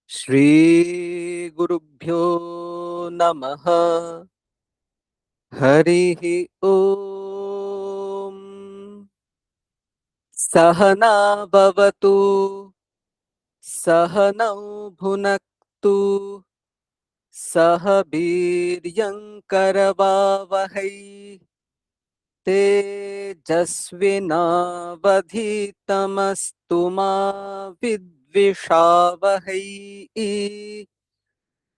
श्री गुरुभ्यो नमः। हरिः ओम। सहना भवतु, सहनौ भुनक्तु, सह वीर्यं करवावहै, तेजस्विनावधीतमस्तु मा विद्विषावहै।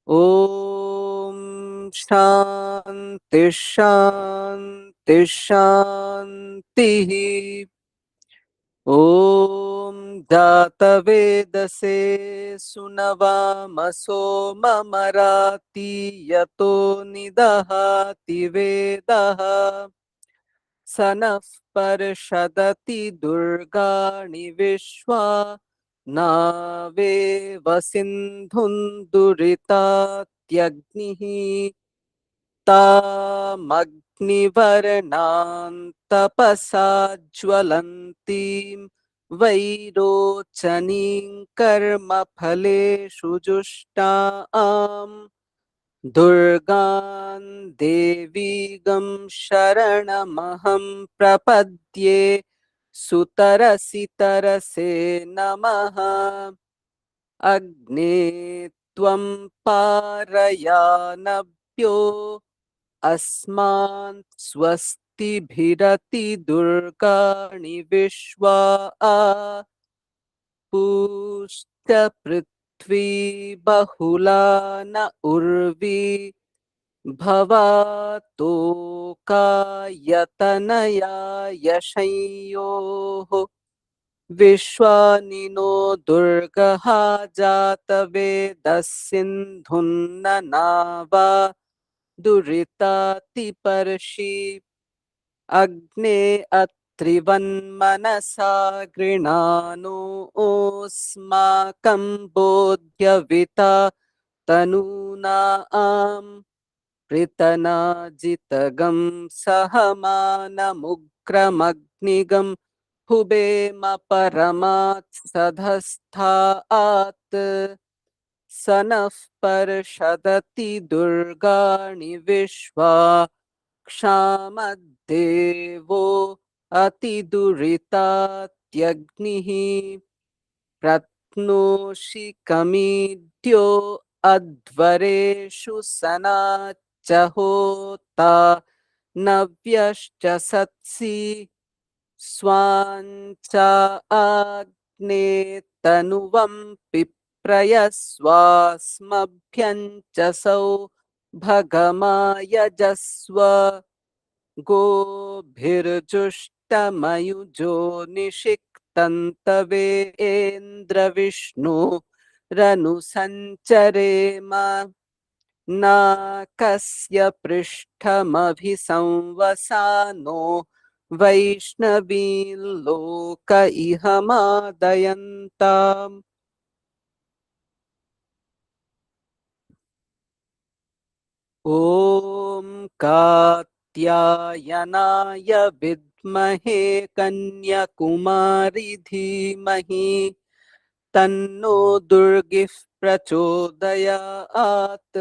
ओम शांति शांति शांति। ओम जातवेदसे सुनवामसो ममराति यतो निदहाति वेदः स नः पर्षदति दुर्गाणि विश्वा नावेव सिन्धुं दुरितात्यग्निः तामग्निवर्णां तपसा ज्वलन्तीं वैरोचनीं कर्मफलेषु जुष्टाम् दुर्गां देवीगं शरणमहं प्रपद्ये। सुतरसि तरसे नमः। अग्ने त्वं पारयानभ्यो अस्मान् स्वस्तिभिरति दुर्गाणि विश्वा पूष्ट पृथ्वी बहुला न उर्वी भवातोकायतनया यशंयोः विश्वानिनो दुर्गः जातवेदः सिन्धुन्न नावा दुरितातिपर्षि अग्ने अत्रिवन्मनसा गृणानो ओस्माकं बोध्यविता तनूना आम् पृतनाजितगं सहमानमुग्रमग्निगं हुबेम परमात् सधस्थात् स नः पर्षदति दुर्गाणि विश्वा क्षामद्देवो अतिदुरितात्यग्निः प्रत्नोषि कमीड्यो अध्वरेषु सनाच्च होता नव्यश्च सत्सि स्वाञ्च आग्ने तनुवं पिप्रयस्वास्मभ्यं च सौ भगमायजस्व गोभिर्जुष्टमयुजो निषिक्तन्तवेन्द्रविष्णु रनुसञ्चरेम नाकस्य पृष्ठमभिसंवसानो वैष्णवीं लोक इह मादयन्ताम्। ॐ कात्यायनाय विद्महे कन्याकुमारी धीमहि तन्नो दुर्गिः प्रचोदयात्।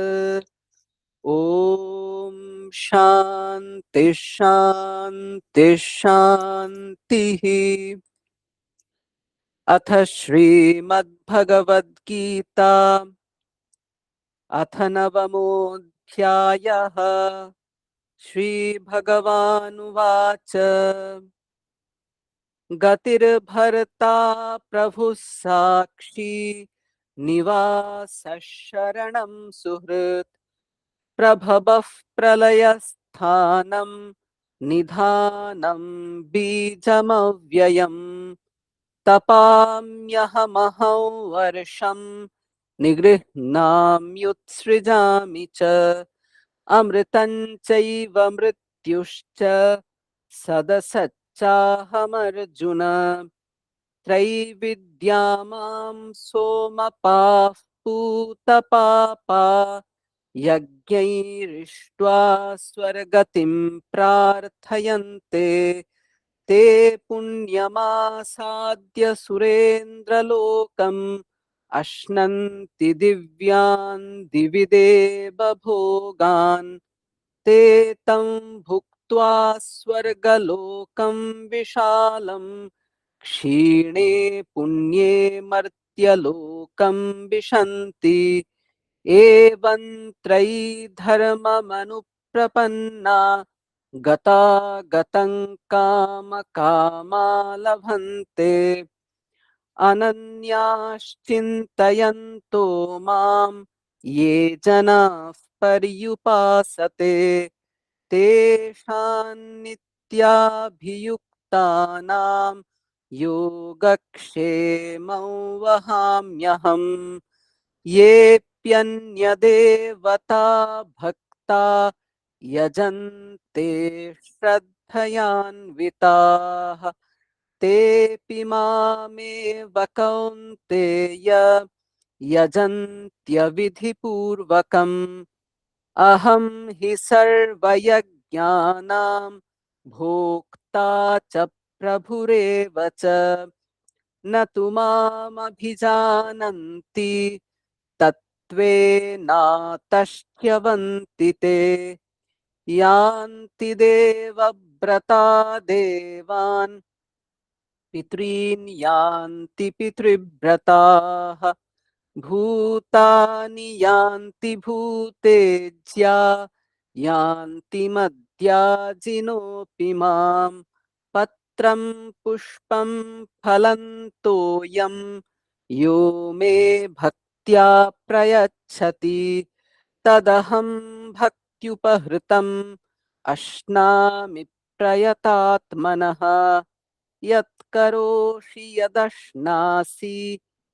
ॐ शान्ति शान्ति शान्तिः। अथ श्रीमद्भगवद्गीता अथ नवमोऽध्यायः। श्रीभगवानुवाच गतिर्भर्ता प्रभुः साक्षी निवासः शरणं सुहृत् प्रभवः प्रलयस्थानं निधानं बीजमव्ययम् तपाम्यहमहं वर्षं निगृह्णाम्युत्सृजामि च अमृतं चैव मृत्युश्च सदसच्चाहमर्जुन त्रैविद्या मां सोमपाः पूतपापा यज्ञैरिष्ट्वा स्वर्गतिं प्रार्थयन्ते ते पुण्यमासाद्य सुरेन्द्रलोकम् अश्नन्ति दिव्यान् दिवि देवभोगान् ते तं भुक्त्वा स्वर्गलोकं विशालम् क्षीणे पुण्ये मर्त्यलोकं विशन्ति एवं त्रयी धर्ममनुप्रपन्ना गतागतं कामकामा लभन्ते अनन्याश्चिन्तयन्तो मां ये जनाः पर्युपासते तेषां नित्याभियुक्तानां योगक्षेमं वहाम्यहम् येऽप्यन्यदेवता भक्ता यजन्ते श्रद्धयान्विताः तेऽपि मामेव कौन्तेय यजन्त्यविधिपूर्वकम् अहं हि सर्वयज्ञानां भोक्ता च प्रभुरेव च न तु मामभिजानन्ति तत्त्वेनातश्च्यवन्ति ते यान्ति देवव्रता देवान् पितॄन् यान्ति पितृव्रताः भूतानि यान्ति भूतेज्या यान्ति मद्याजिनोऽपि माम् पत्रं पुष्पं फलं तोयं यो मे भक्त्या प्रयच्छति तदहं भक्त्युपहृतम् अश्नामि प्रयतात्मनः यत्करोषि यदश्नासि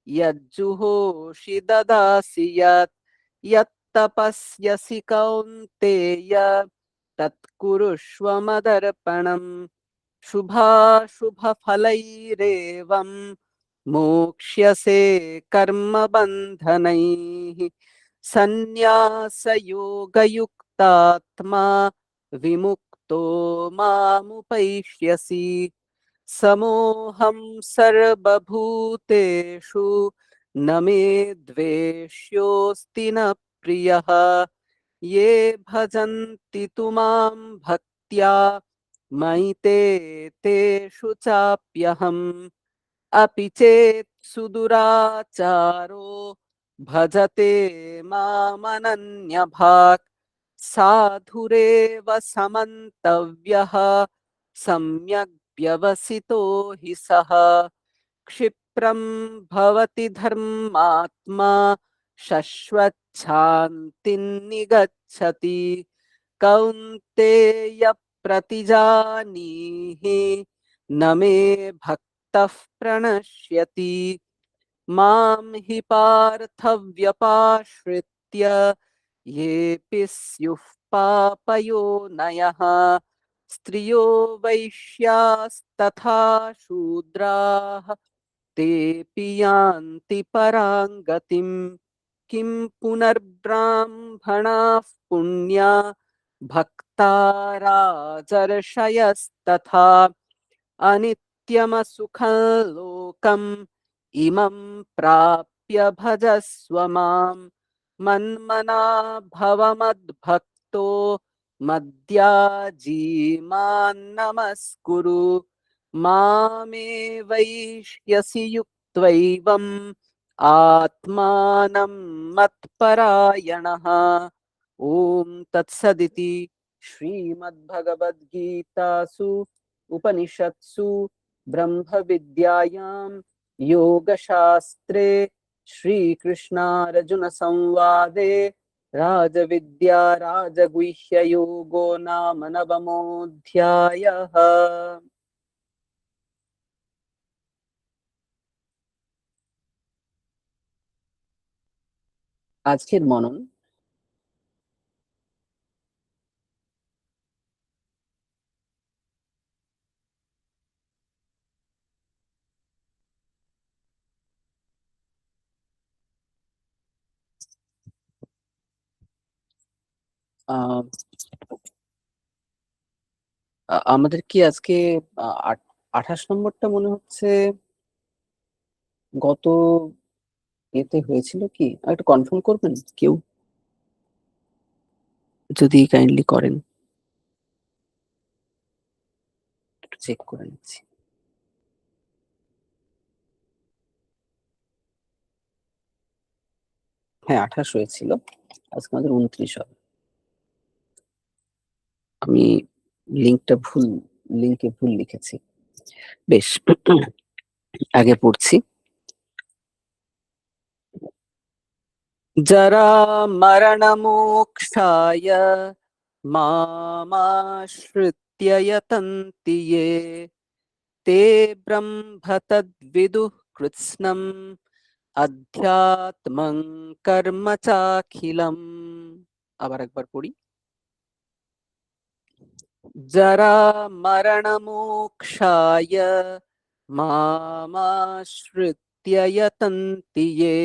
यज्जुहोषि ददासि यत्तपस्यसि कौन्तेय तत्कुरुष्व मदर्पणम् शुभाशुभफलैरेवं मोक्ष्यसे कर्मबन्धनैः सन्न्यासयोगयुक्तात्मा विमुक्तो मामुपैष्यसि समोऽहं सर्वभूतेषु न मे द्वेष्योऽस्ति न प्रियः ये भजन्ति तु मां भक्त्या मयि ते तेषु चाप्यहम् अपि चेत् सुदुराचारो भजते मामनन्यभाक् साधुरेव समन्तव्यः सम्यग् व्यवसितो हि सः क्षिप्रं भवति धर्मात्मा शश्वच्छान्तिं निगच्छति कौन्तेय प्रतिजानीहि न मे भक्तः प्रणश्यति मां हि पार्थव्यपाश्रित्य येऽपि स्युः पापयोनयः स्त्रियो वैश्यास्तथा शूद्राः तेऽपि यान्ति परां गतिम् किं पुनर्ब्राह्मणाः पुण्या भक्ता राजर्षयस्तथा अनित्यमसुखं लोकम् इमं प्राप्य भजस्व मां मन्मना भव मद्भक्तो मद्याजी मां नमस्कुरु मामे वैष्यसि युक्त्वैवम् आत्मानं मत्परायणः ॐ तत्सदिति श्रीमद्भगवद्गीतासु उपनिषत्सु ब्रह्मविद्यायां योगशास्त्रे श्रीकृष्णार्जुनसंवादे राजविद्या राजगुह्ययोगो नाम नवमोऽध्यायः। আজকের মনন আমাদের কি আজকে 28 নম্বরটা মনে হচ্ছে গত এতে হয়েছিল কি? একটু কনফার্ম করবেন কেউ, যদি কাইন্ডলি করেন, একটু চেক করে নিচ্ছি। হ্যাঁ, 28 হয়েছিল, আজকে আমাদের 29 হবে। আমি লিঙ্কে ভুল লিখেছি। বেশ, আগে পড়ছি। যারা মরণমোক্ষায় মামাশ্রিত্য यतन्ति ये ते ব্রহ্ম তদ্বিদুঃ কৃৎস্নম অধ্যাত্মং কর্ম চাখিলম। আবার একবার পড়ি। যারা মরণমোক্ষায় মামাশ্রিত্য यतन्ति ये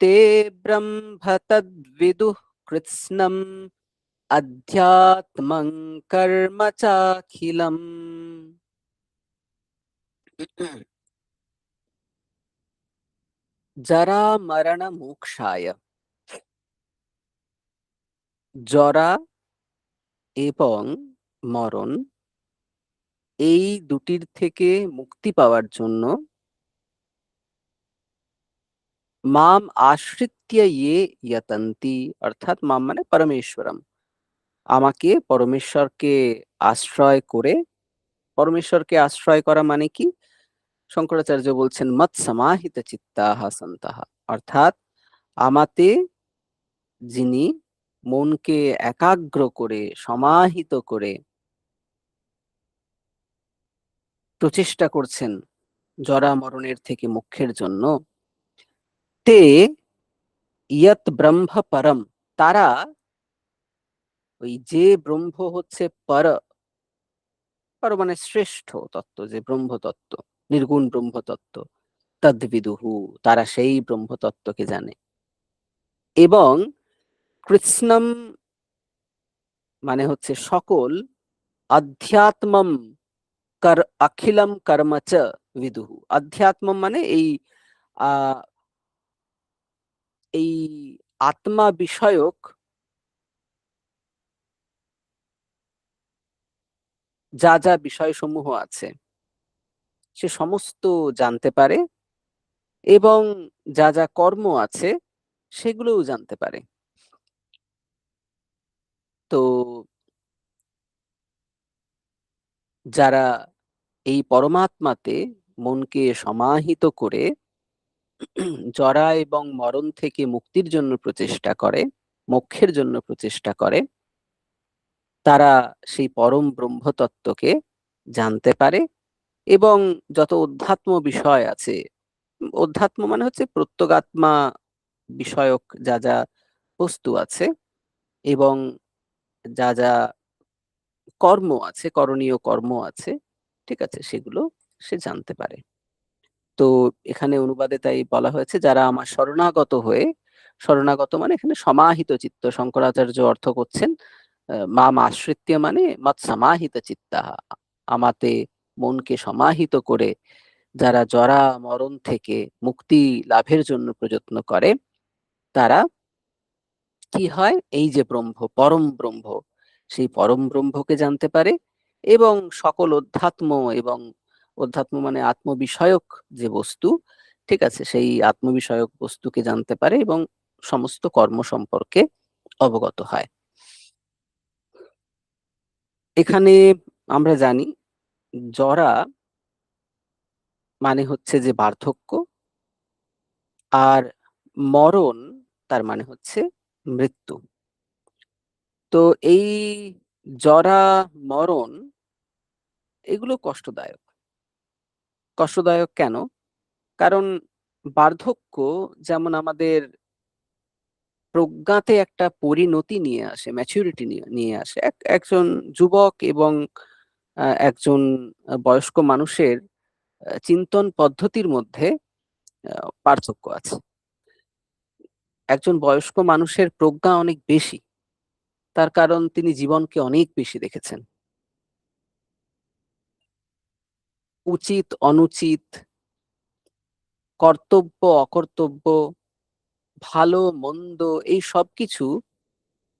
ते ব্রহ্ম তদ্বিদুঃ কৃৎস্নম अध्यात्मं कर्म चाखिलम्। जरा मरण मोक्षाय, জরা এবং মরণ এই দুটির থেকে মুক্তি পাওয়ার জন্য মাম আশ্রিত্য ইয়ে ইয়াতন্তি, অর্থাৎ মাম মানে পরমেশ্বরম, আমাকে পরমেশ্বরকে আশ্রয় করে, পরমেশ্বরকে আশ্রয় করা মানে কি? শঙ্করাচার্য বলছেন মৎ সমাহিত চিত্তাহ সন্তঃ, অর্থাৎ আমাতে যিনি মনকে একাগ্র করে সমাহিত করে প্রচেষ্টা করছেন জরা মরণের থেকে মুক্তির জন্য, তে ইয়ৎ ব্রহ্ম পরম, তারা ওই যে ব্রহ্ম হচ্ছে পর, পর মানে শ্রেষ্ঠ তত্ত্ব, যে ব্রহ্ম তত্ত্ব, নির্গুণ ব্রহ্ম তত্ত্ব, তদ্বিদুহু, তারা সেই ব্রহ্ম তত্ত্বকে জানে, এবং কৃৎস্নম মানে হচ্ছে সকল, অধ্যাত্মম অখিলম কর্ম চ বিদুহু, অধ্যাত্ম মানে আহ এই আত্মা বিষয়ক যা যা বিষয়সমূহ আছে সে সমস্ত জানতে পারে, এবং যা যা কর্ম আছে সেগুলোও জানতে পারে। তো যারা এই পরমাত্মাতে মনকে সমাহিত করে জরা এবং মরণ থেকে মুক্তির জন্য প্রচেষ্টা করে, মোক্ষের জন্য প্রচেষ্টা করে, তারা সেই পরম ব্রহ্মতত্ত্বকে জানতে পারে, এবং যত অধ্যাত্ম বিষয় আছে, অধ্যাত্ম মানে হচ্ছে প্রত্যগাত্মা বিষয়ক যা যা বস্তু আছে, এবং যা যা কর্ম আছে, করণীয় কর্ম আছে, ঠিক আছে, সেগুলো সে জানতে পারে। তো এখানে অনুবাদে তাই বলা হয়েছে যারা আমার শরণাগত হয়ে, শরণাগত মানে এখানে সমাহিত চিত্ত, শঙ্করাচার্য অর্থ করছেন মাম আশ্রিত্য মানে মৎ সমাহিত চিত্তাহা, আমাতে মনকে সমাহিত করে যারা জরা মরণ থেকে মুক্তি লাভের জন্য প্রযত্ন করে, তারা কি হয়, এই যে ব্রহ্ম, পরম ব্রহ্ম, সেই পরম ব্রহ্মকে জানতে পারে, এবং সকল অধ্যাত্ম, এবং অধ্যাত্ম মানে আত্মবিষয়ক যে বস্তু, ঠিক আছে, সেই আত্মবিষয়ক বস্তুকে জানতে পারে, এবং সমস্ত কর্ম সম্পর্কে অবগত হয়। এখানে আমরা জানি জরা মানে হচ্ছে যে বার্ধক্য, আর মরণ তার মানে হচ্ছে মৃত্যু। তো এই জরা মরণ এগুলো কষ্টদায়ক। কষ্টদায়ক কেন? কারণ বার্ধক্য যেমন আমাদের প্রজ্ঞাতে একটা পরিণতি নিয়ে আসে, ম্যাচুরিটি নিয়ে আসে, একজন যুবক এবং একজন বয়স্ক মানুষের চিন্তন পদ্ধতির মধ্যে পার্থক্য আছে। একজন বয়স্ক মানুষের প্রজ্ঞা অনেক বেশি, তার কারণ তিনি জীবনকে অনেক বেশি দেখেছেন। উচিত অনুচিত, কর্তব্য অকর্তব্য, ভালো মন্দ, এই সবকিছু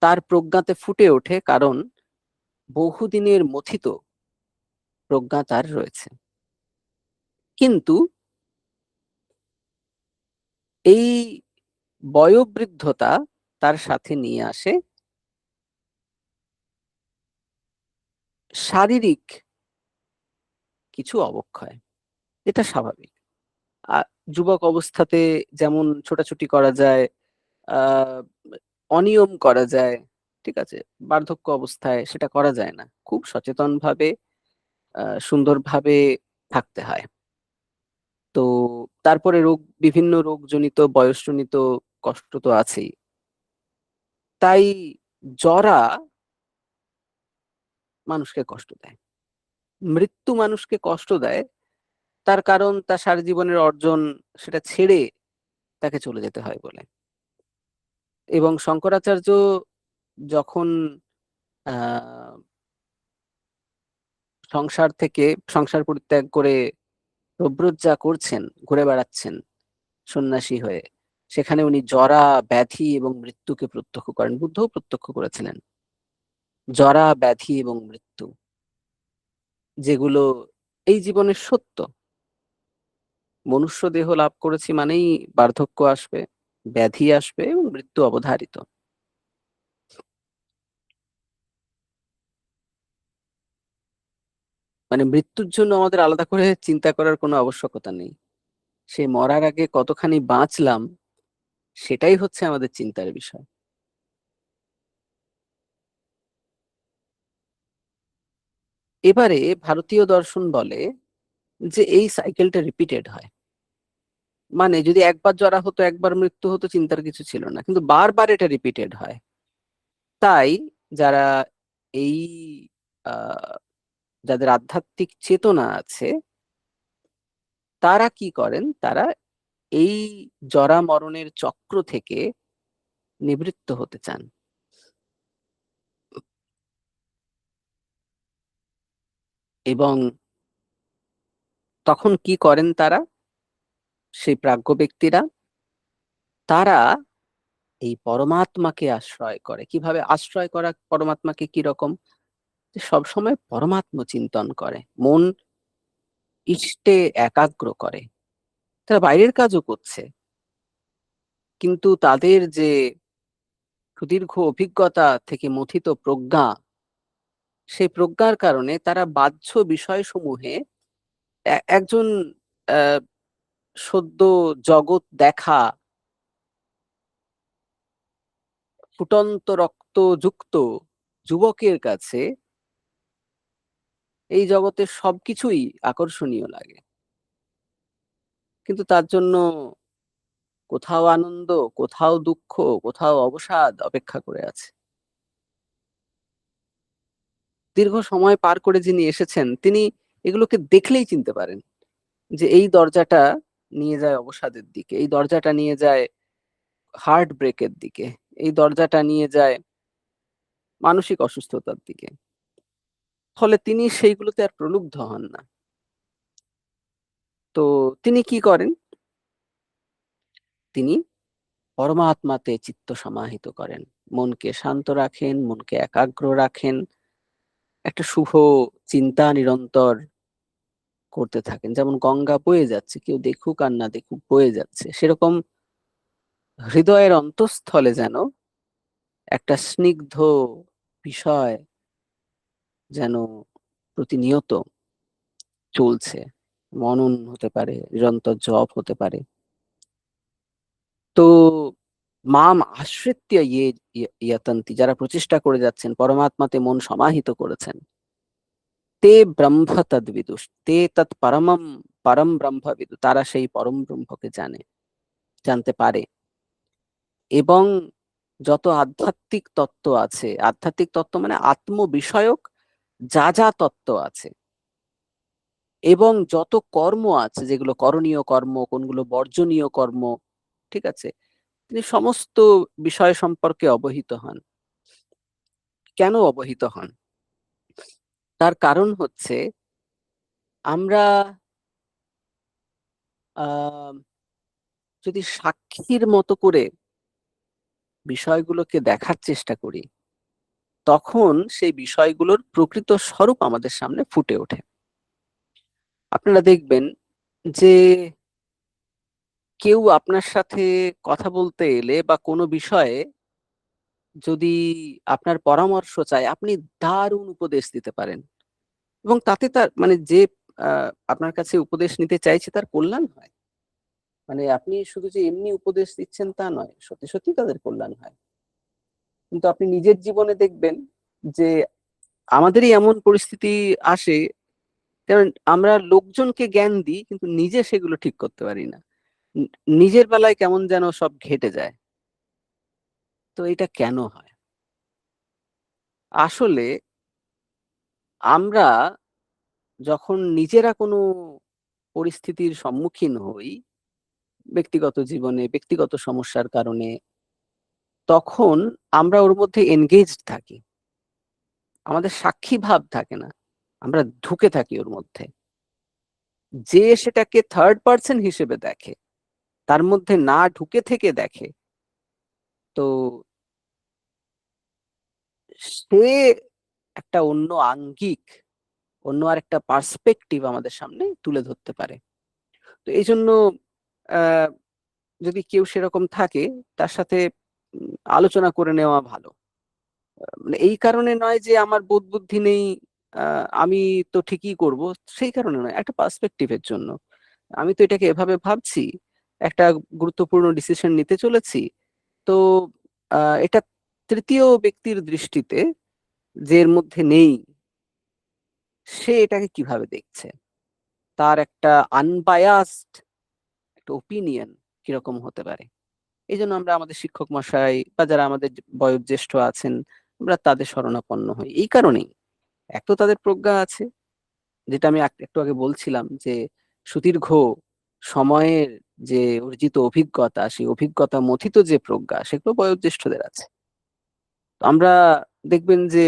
তার প্রজ্ঞাতে ফুটে ওঠে, কারণ বহুদিনের মথিত প্রজ্ঞা তার রয়েছে। কিন্তু এই বয়োবৃদ্ধতা তার সাথে নিয়ে আসে শারীরিক কিছু অবক্ষয়, এটা স্বাভাবিক। আর যুবক অবস্থাতে যেমন ছোটাছুটি করা যায়, আহ অনিয়ম করা যায়, ঠিক আছে, বার্ধক্য অবস্থায় সেটা করা যায় না। খুব সচেতন ভাবে সুন্দরভাবে থাকতে হয়। তো তারপরে বিভিন্ন রোগজনিত বয়সজনিত কষ্ট তো আছেই। তাই জরা মানুষকে কষ্ট দেয়, মৃত্যু মানুষকে কষ্ট দেয়। তার কারণ তার সারা জীবনের অর্জন সেটা ছেড়ে তাকে চলে যেতে হয় বলে। এবং শঙ্করাচার্য যখন আহ সংসার থেকে সংসার পরিত্যাগ করে প্রব্রজ্জা করছেন, ঘুরে বেড়াচ্ছেন সন্ন্যাসী হয়ে, সেখানে উনি জরা, ব্যাধি এবং মৃত্যুকে প্রত্যক্ষ করেন। বুদ্ধও প্রত্যক্ষ করেছিলেন জরা, ব্যাধি এবং মৃত্যু, যেগুলো এই জীবনের সত্য। মনুষ্য দেহ লাভ করেছি মানেই বার্ধক্য আসবে, ব্যাধি আসবে এবং মৃত্যু অবধারিত। মানে মৃত্যুর জন্য আমাদের আলাদা করে চিন্তা করার কোনো আবশ্যকতা নেই। সেই মরার আগে কতখানি বাঁচলাম, সেটাই হচ্ছে আমাদের চিন্তার বিষয়। এবারে ভারতীয় দর্শন বলে যে এই সাইকেলটা রিপিটেড হয়। মানে যদি একবার জরা হতো, একবার মৃত্যু হতো, চিন্তার কিছু ছিল না, কিন্তু বারবার এটা রিপিটেড হয়। তাই যারা এই আহ যাদের আধ্যাত্মিক চেতনা আছে, তারা কি করেন, তারা এই জরা মরণের চক্র থেকে নিবৃত্ত হতে চান। এবং তখন কি করেন তারা, সেই প্রাজ্ঞ ব্যক্তিরা, তারা এই পরমাত্মাকে আশ্রয় করে। কিভাবে আশ্রয় করা পরমাত্মাকে, কি রকম? সব সময় পরমাত্ম চিন্তন করে, মন ইষ্টে একাগ্র করে। তারা বাইরের কাজও করছে, কিন্তু তাদের যে সুদীর্ঘ অভিজ্ঞতা থেকে মথিত প্রজ্ঞা, সেই প্রজ্ঞার কারণে তারা বাহ্য বিষয়সমূহে একজন আহ সদ্য জগৎ দেখা ফুটন্ত রক্ত যুক্ত যুবকের কাছে এই জগতের সবকিছুই আকর্ষণীয় লাগে। কিন্তু তার জন্য কোথাও আনন্দ, কোথাও দুঃখ, কোথাও অবসাদ অপেক্ষা করে আছে। দীর্ঘ সময় পার করে যিনি এসেছেন, তিনি এগুলোকে দেখলেই চিনতে পারেন যে এই দরজাটা নিয়ে যায় অবসাদের দিকে, এই দরজাটা নিয়ে যায় হার্ট ব্রেকের দিকে, এই দরজাটা নিয়ে যায় মানসিক অসুস্থতার দিকে। ফলে তিনি সেইগুলোতে আর প্রলুব্ধ হন না। তো তিনি কি করেন? তিনি পরমাত্মাতে চিত্ত সমাহিত করেন, মনকে শান্ত রাখেন, মনকে একাগ্র রাখেন, একটা শুভ চিন্তা নিরন্তর করতে থাকেন। যেমন গঙ্গা বয়ে যাচ্ছে, কেউ দেখুক আর না দেখুক বয়ে যাচ্ছে, সেরকম হৃদয়ের অন্তঃস্থলে যেন একটা স্নিগ্ধ বিষয় যেন প্রতিনিয়ত চলছে। মনন হতে পারে, নিরন্তর জপ হতে পারে। তো মাম আশ্রিত্য ইয়তন্তি, যারা প্রচেষ্টা করে যাচ্ছেন, পরমাত্মাতে মন সমাহিত করেছেন, তে ব্রহ্ম তদ্বিদুষ, তে তৎ পরমম পরম ব্রহ্ম বিদু, তারা সেই পরম ব্রহ্মকে জানে, জানতে পারে। এবং যত আধ্যাত্মিক তত্ত্ব আছে, আধ্যাত্মিক তত্ত্ব মানে আত্ম বিষয়ক যা যা তত্ত্ব আছে, এবং যত কর্ম আছে, যেগুলো করণীয় কর্ম, কোনগুলো বর্জনীয় কর্ম, ঠিক আছে, তিনি সমস্ত বিষয় সম্পর্কে অবহিত হন। কেন অবহিত হন? তার কারণ হচ্ছে আমরা আহ যদি সাক্ষীর মতো করে বিষয়গুলোকে দেখার চেষ্টা করি, তখন সেই বিষয়গুলোর প্রকৃত স্বরূপ আমাদের সামনে ফুটে ওঠে। আপনারা দেখবেন যে কেউ আপনার সাথে কথা বলতে এলে বা কোনো বিষয়ে যদি আপনার পরামর্শ চায়, আপনি দারুণ উপদেশ দিতে পারেন, এবং তাতে তার মানে যে আপনার কাছে উপদেশ নিতে চাইছে তার কল্যাণ হয়। মানে আপনি শুধু যে এমনি উপদেশ দিচ্ছেন তা নয়, সত্যি সত্যি তাদের কল্যাণ হয়। কিন্তু আপনি নিজের জীবনে দেখবেন যে আমাদেরই এমন পরিস্থিতি আসে, কারণ আমরা লোকজনকে জ্ঞান দিই কিন্তু নিজে সেগুলো ঠিক করতে পারি না। নিজের বেলায় কেমন যেন সব ঘেটে যায়। তো এটা কেন হয়? আসলে আমরা যখন নিজেরা কোনো পরিস্থিতির সম্মুখীন হই, ব্যক্তিগত জীবনে ব্যক্তিগত সমস্যার কারণে, তখন আমরা ওর মধ্যে এনগেজড থাকি। আমাদের সাক্ষী ভাব থাকে না। আমরা ঢুকে থাকি ওর মধ্যে। যে সেটাকে থার্ড পারসন হিসেবে দেখে, তার মধ্যে না ঢুকে থেকে দেখে, তো সে একটা অন্য আঙ্গিক, অন্য আরেকটা পার্সপেক্টিভ আমাদের সামনে তুলে ধরতে পারে। তো এইজন্য আহ যদি কেউ সেরকম থাকে, তার সাথে আলোচনা করে নেওয়া ভালো। মানে এই কারণে নয় যে আমার বোধ বুদ্ধি নেই, আমি তো ঠিকই করব, সেই কারণে নয়, একটা পার্সপেক্টিভের জন্য। আমি তো এটাকে এভাবে ভাবছি, একটা গুরুত্বপূর্ণ ডিসিশন নিতে চলেছি। তো এটা তৃতীয় ব্যক্তির দৃষ্টিতে, যে এর মধ্যে নেই, সে এটাকে কিভাবে দেখছে, তার একটা আনবায়াসড একটা ওপিনিয়ন কিরকম হতে পারে। এই জন্য আমরা আমাদের শিক্ষক মশাই বা যারা আমাদের বয়োজ্যেষ্ঠ আছেন, আমরা তাদের শরণাপন্ন হই এই কারণেই। এক তো তাদের প্রজ্ঞা আছে, যেটা আমি একটু আগে বলছিলাম, যে সুদীর্ঘ সময়ের যে অর্জিত অভিজ্ঞতা, সেই অভিজ্ঞতা মথিত যে প্রজ্ঞা, সেগুলো বয়োজ্যেষ্ঠদের আছে। তো আমরা দেখবেন যে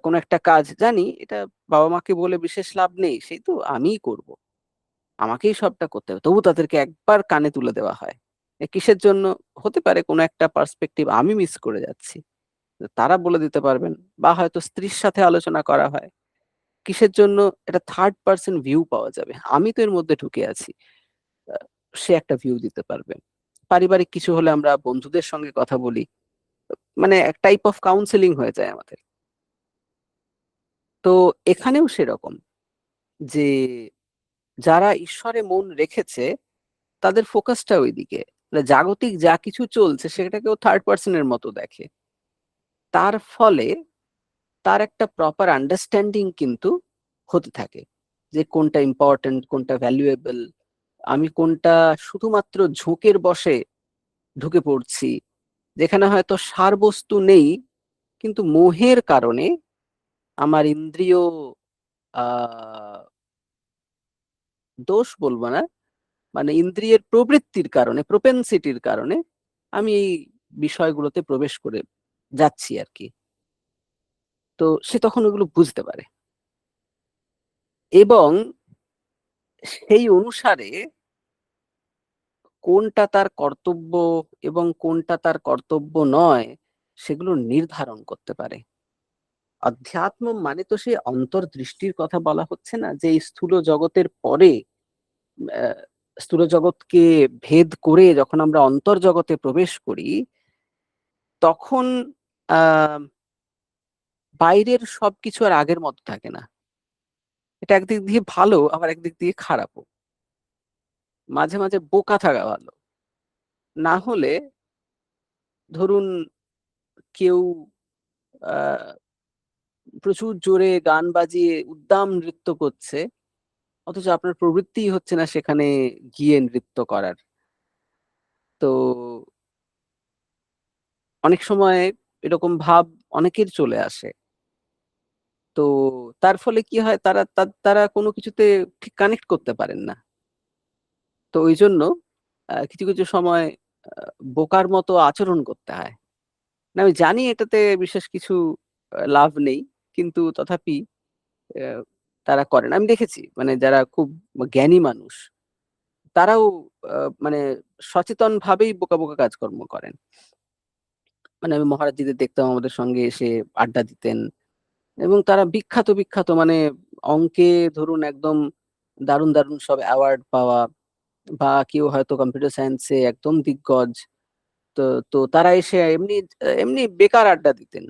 কোনো একটা কাজ জানি, এটা বাবা মাকে বলে বিশেষ লাভ নেই, সেই তো আমিই করব, আমাকেই সবটা করতে হবে, তবু তাদেরকে একবার কানে তুলে দেওয়া হয়। কিসের জন্য? হতে পারে কোনো একটা পার্সপেক্টিভ আমি মিস করে যাচ্ছি, তারা বলে দিতে পারবেন। বা হয়তো স্ত্রীর সাথে আলোচনা করা হয়, কিসের জন্য? এটা থার্ড পার্সন ভিউ পাওয়া যাবে, আমি তো এর মধ্যে ঢুকে আছি। আহ, সে একটা ভিউ দিতে পারবে। পারিবারিক কিছু হলে আমরা বন্ধুদের সঙ্গে কথা বলি, মানে এক টাইপ অফ কাউন্সেলিং হয়ে যায় আমাদের। তো এখানেও সেরকম, যে যারা ঈশ্বরে মন রেখেছে, তাদের ফোকাসটা ওইদিকে। মানে জাগতিক যা কিছু চলছে সেটাকেও থার্ড পার্সনের মতো দেখে। তার ফলে তার একটা প্রপার আন্ডারস্ট্যান্ডিং কিন্তু হতে থাকে, যে কোনটা ইম্পর্টেন্ট, কোনটা ভ্যালুয়েবল, আমি কোনটা শুধুমাত্র ঝোঁকের বশে ঢুকে পড়ছি, যেখানে হয়তো সারবস্তু নেই, কিন্তু মোহের কারণে আমার ইন্দ্রিয় আহ দোষ বলবো না, মানে ইন্দ্রিয়ের প্রবৃত্তির কারণে, প্রোপেনসিটির কারণে আমি এই বিষয়গুলোতে প্রবেশ করে যাচ্ছি আর কি। তো সে তখন ওগুলো বুঝতে পারে, এবং সেই অনুসারে কোনটা তার কর্তব্য এবং কোনটা তার কর্তব্য নয়, সেগুলো নির্ধারণ করতে পারে। অধ্যাত্ম মানে তো সেই অন্তর্দৃষ্টির কথা বলা হচ্ছে না, যে এই স্থূল জগতের পরে আহ, স্থূল জগৎকে ভেদ করে যখন আমরা অন্তর্জগতে প্রবেশ করি, তখন আহ বাইরের সবকিছু আর আগের মতো থাকে না। এটা একদিক দিয়ে ভালো, আবার একদিক দিয়ে খারাপও। মাঝে মাঝে বোকা থাকা ভালো। না হলে ধরুন কেউ আহ প্রচুর জোরে গান বাজিয়ে উদ্দাম নৃত্য করছে, অথচ আপনার প্রবৃত্তিই হচ্ছে না সেখানে গিয়ে নৃত্য করার। তো অনেক সময় এরকম ভাব অনেকের চলে আসে। তো তার ফলে কি হয়, তারা কোনো কিছুতে ঠিক কানেক্ট করতে পারেন না। তো ওই জন্য কিছু কিছু সময় বোকার মতো আচরণ করতে হয়। না, আমি জানি এটাতে বিশেষ কিছু লাভ নেই, কিন্তু তথাপি তারা করেন। আমি দেখেছি মানে যারা খুব জ্ঞানী মানুষ তারাও মানে সচেতন ভাবেই বোকা বোকা কাজকর্ম করেন। মানে আমি মহারাজজিদের দেখতাম আমাদের সঙ্গে এসে আড্ডা দিতেন এবং তারা বিখ্যাত বিখ্যাত মানে অঙ্কে ধরুন একদম দারুণ দারুণ সব অ্যাওয়ার্ড পাওয়া, বা কেউ হয়তো কম্পিউটার সায়েন্সে একদম দিগ্গজ। তো তো তারা এসে এমনি এমনি বেকার আড্ডা দিতেন।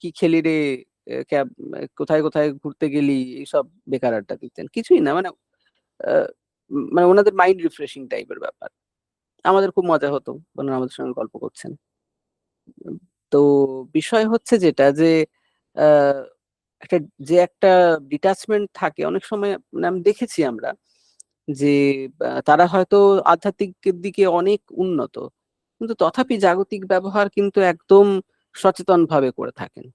কি খেলি রে, ক্যাব কোথায় কোথায় ঘুরতে গেলি, এইসব বেকার আড্ডা দিতেন। কিছুই না মানে আহ, মানে ওনাদের মাইন্ড রিফ্রেশিং টাইপের ব্যাপার। আমাদের খুব মজা হতো, ওনারা আমাদের সঙ্গে গল্প করছেন। উম, তো বিষয় হচ্ছে যেটা যে আহ, একটা একটা ডিটাচমেন্ট থাকে অনেক সময়, মানে আমি দেখেছি আমরা যে তারা হয়তো আধ্যাত্মিকের দিকে অনেক উন্নত, কিন্তু তথাপি জাগতিক ব্যবহার কিন্তু একদম সচেতন ভাবে করে থাকেন।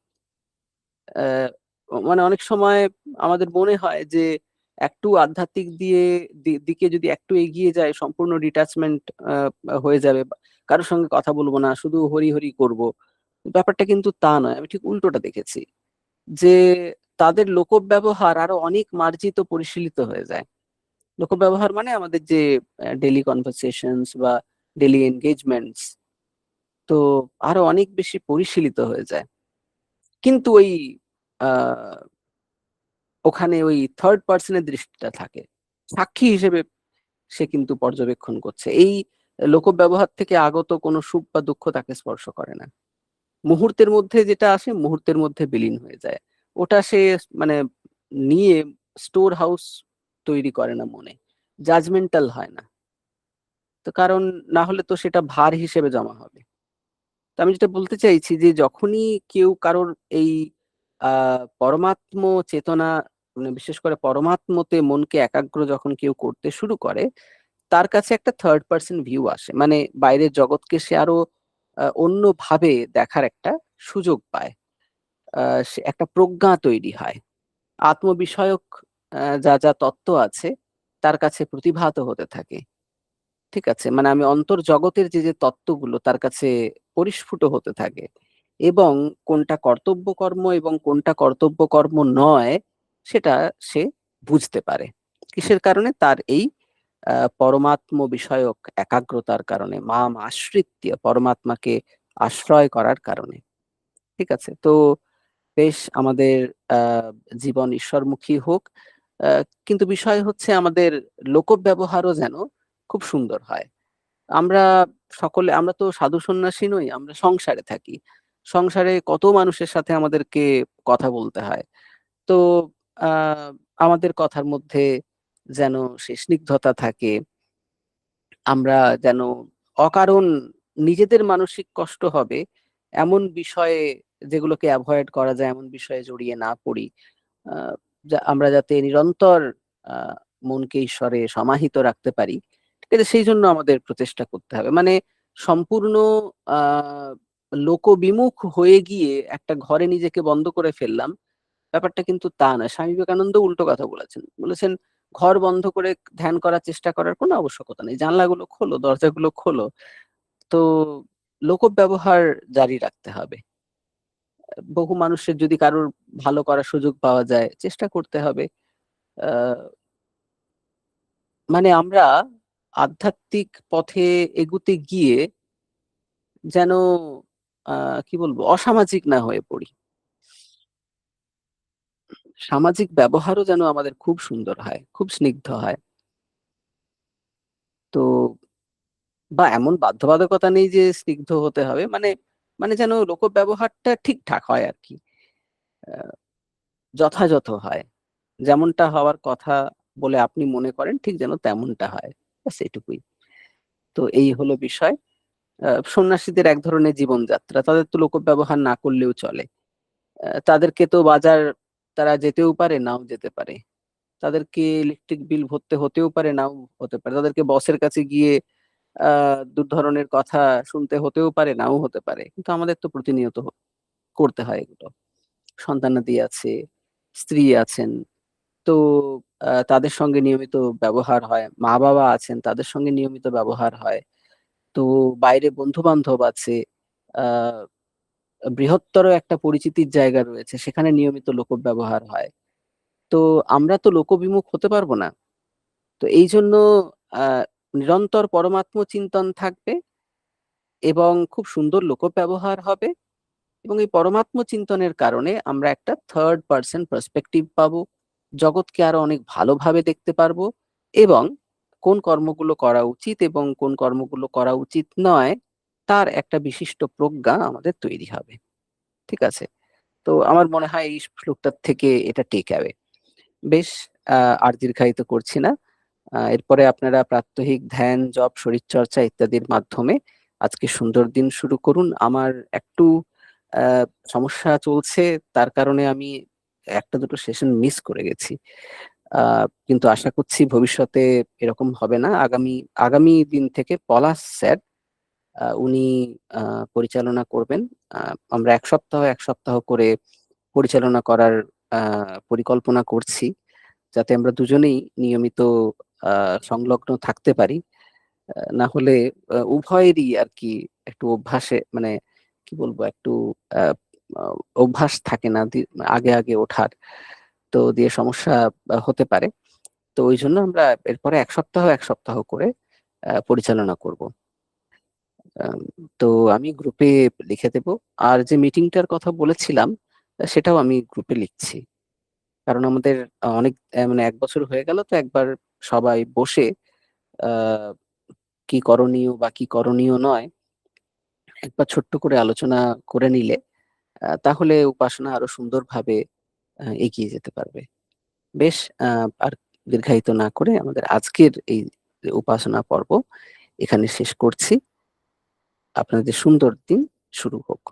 আহ, মানে অনেক সময় আমাদের মনে হয় যে একটু আধ্যাত্মিক দিকে যদি একটু এগিয়ে যায় সম্পূর্ণ ডিটাচমেন্ট হয়ে যাবে, কারোর সঙ্গে কথা বলবো না, শুধু হরি হরি করব। ব্যাপারটা কিন্তু তা নয়, আমি ঠিক উল্টোটা দেখেছি যে তাদের লোকব্যবহার আরো অনেক মার্জিত পরিশীলিত হয়ে যায়। লোকব্যবহার মানে আমাদের যে ডেইলি কনভারসেশনস বা ডেইলি এনগেজমেন্টস, তো আরো অনেক বেশি পরিশীলিত হয়ে যায়। কিন্তু ওই আহ ওখানে ওই থার্ড পার্সনের দৃষ্টিটা থাকে, সাক্ষী হিসেবে সে কিন্তু পর্যবেক্ষণ করছে। এই লোকব্যবহার থেকে আগত কোনো সুখ বা দুঃখ তাকে স্পর্শ করে না। মুহূর্তের মধ্যে যেটা আসে মুহূর্তের মধ্যে বিলীন হয়ে যায়। ওটা সে মানে নিয়ে স্টোর হাউস তৈরি করে না মনে, জাজমেন্টাল হয় না। তো কারণ না হলে তো সেটা ভার হিসেবে জমা হবে। তো আমি যেটা বলতে চাইছি যে যখনই কেউ কারোর এই পরমাত্ম চেতনা, মানে বিশেষ করে পরমাত্মতে মনকে একাগ্র যখন কেউ করতে শুরু করে, তার কাছে একটা থার্ড পার্সন ভিউ আসে, মানে বাইরের জগৎকে সে আরো অন্য ভাবে দেখার একটা সুযোগ পায়। সে একটা প্রজ্ঞা তৈরি হয়, আত্মবিষয়ক যা যা তত্ত্ব আছে তার কাছে প্রতিভাত হতে থাকে। ঠিক আছে, মানে আমি অন্তর্জগতের যে যে তত্ত্বগুলো তার কাছে পরিস্ফুট হতে থাকে, এবং কোনটা কর্তব্য কর্ম এবং কোনটা কর্তব্য কর্ম নয় সেটা সে বুঝতে পারে। কিসের কারণে? তার এই পরমাত্ম বিষয়ক একাগ্রতার কারণে, মাম আশ্রিত্য, পরমাত্মাকে আশ্রয় করার কারণে। ঠিক আছে, তো বেশ আমাদের আহ জীবন ঈশ্বরমুখী হোক, কিন্তু বিষয় হচ্ছে আমাদের লোকব্যবহারও যেন খুব সুন্দর হয়। আমরা আমরা তো সাধু সন্ন্যাসী নই, আমরা সংসারে থাকি। সংসারে কত মানুষের সাথে আমাদেরকে কথা বলতে হয়। তো আহ আমাদের কথার মধ্যে যেন সে স্নিগ্ধতা থাকে। আমরা যেন অকারণ নিজেদের মানসিক কষ্ট হবে এমন বিষয়ে, যেগুলোকে অ্যাভয়েড করা যায় এমন বিষয়ে জড়িয়ে না পড়ি। আহ, আমরা যাতে নিরন্তর আহ, মনকে ঈশ্বরে সমাহিত রাখতে পারি, ঠিক আছে, সেই জন্য আমাদের প্রচেষ্টা করতে হবে। মানে সম্পূর্ণ আহ লোকবিমুখ হয়ে গিয়ে একটা ঘরে নিজেকে বন্ধ করে ফেললাম, ব্যাপারটা কিন্তু তা না। স্বামী বিবেকানন্দ উল্টো কথা বলেছেন, বলেছেন ঘর বন্ধ করে ধ্যান করার চেষ্টা করার কোনো আবশ্যকতা নেই, জানলাগুলো খোলো, দরজাগুলো খোলো। তো লোকব্যবহার জারি রাখতে হবে। বহু মানুষের যদি কারোর ভালো করার সুযোগ পাওয়া যায় চেষ্টা করতে হবে। আহ মানে আমরা আধ্যাত্মিক পথে এগুতে গিয়ে যেন কি বলবো, অসামাজিক না হয়ে পড়ি। সামাজিক ব্যবহারও যেন আমাদের খুব সুন্দর হয়, খুব স্নিগ্ধ হয়। তো বা এমন বাধ্যবাধকতা নেই যে স্নিগ্ধ হতে হবে, মানে মানে যেন লোক ব্যবহারটা ঠিকঠাক হয় আর কি, আহ, যথাযথ হয়, যেমনটা হওয়ার কথা বলে আপনি মনে করেন ঠিক যেন তেমনটা হয়, ব্যাস এটুকুই। তো এই হলো বিষয়। সন্ন্যাসীদের এক ধরনের জীবনযাত্রা, তাদের তো লোক ব্যবহার না করলেও চলে। তাদেরকে তো বাজার তারা যেতেও পারে, নাও যেতে পারে। তাদেরকে ইলেকট্রিক বিল ভরতে হতেও পারে, নাও হতে পারে। তাদেরকে বসের কাছে গিয়ে দু ধরনের কথা শুনতে হতেও পারে, নাও হতে পারে। কিন্তু আমাদের তো প্রতিনিয়ত করতে হয় এগুলো। সন্তানাদি আছে, স্ত্রী আছেন, তো তাদের সঙ্গে নিয়মিত ব্যবহার হয়। মা বাবা আছেন, তাদের সঙ্গে নিয়মিত ব্যবহার হয়। তো বাইরে বন্ধু বান্ধব আছে, আহ বৃহত্তর একটা পরিচিতির জায়গা রয়েছে, সেখানে নিয়মিত লোক ব্যবহার হয়। তো আমরা তো লোকবিমুখ হতে পারবো না। তো এই জন্য আহ নিরন্তর পরমাত্ম চিন্তন থাকবে এবং খুব সুন্দর লোকব্যবহার হবে, এবং এই পরমাত্ম চিন্তনের কারণে আমরা একটা থার্ড পার্সন পার্সপেক্টিভ পাবো, জগৎকে আরো অনেক ভালোভাবে দেখতে পারবো, এবং কোন কর্মগুলো করা উচিত এবং কোন কর্মগুলো করা উচিত নয় তার একটা বিশিষ্ট প্রজ্ঞা আমাদের তৈরি হবে। ঠিক আছে? তো আমার মনে হয় এই শ্লোকটার থেকে এটা টেক অ্যাওয়ে। বেশ, আর দীর্ঘায়িত করছি না। এরপরে আপনারা প্রাত্যহিক ধ্যান, জপ, শরীরচর্চা ইত্যাদির মাধ্যমে আজকে সুন্দর দিন শুরু করুন। আমার একটু আহ, সমস্যা চলছে, তার কারণে আমি একটা দুটো সেশন মিস করে গেছি। কিন্তু আশা করছি ভবিষ্যতে এরকম হবে না। আগামী আগামী দিন থেকে পলাশ স্যার উনি পরিচালনা করবেন। আমরা এক সপ্তাহ এক সপ্তাহ করে পরিচালনা করার পরিকল্পনা করছি, যাতে আমরা দুজনেই নিয়মিত সংলগ্ন থাকতে পারি। না হলে উভয়েরই আর কি একটু অভ্যাসে, মানে কি বলবো, একটু আহ, আহ, অভ্যাস থাকে না আগে আগে ওঠার, তো দিয়ে সমস্যা হতে পারে। তো ওই জন্য আমরা এরপরে এক সপ্তাহ এক সপ্তাহ করে পরিচালনা করব। আম, তো আমি গ্রুপে লিখে দেব। আর যে মিটিংটার কথা বলেছিলাম সেটাও আমি গ্রুপে লিখছি। কারণ আমাদের অনেক মানে 1 বছর হয়ে গেল, তো একবার সবাই বসে আহ কি করণীয় বা কি করণীয় নয় একবার ছোট্ট করে আলোচনা করে নিলে তাহলে উপাসনা আরো সুন্দরভাবে এগিয়ে যেতে পারবে। বেশ, আর দীর্ঘায়িত না করে আমাদের আজকের এই উপাসনা পর্ব এখানে শেষ করছি। আপনাদের সুন্দর দিন শুরু হোক।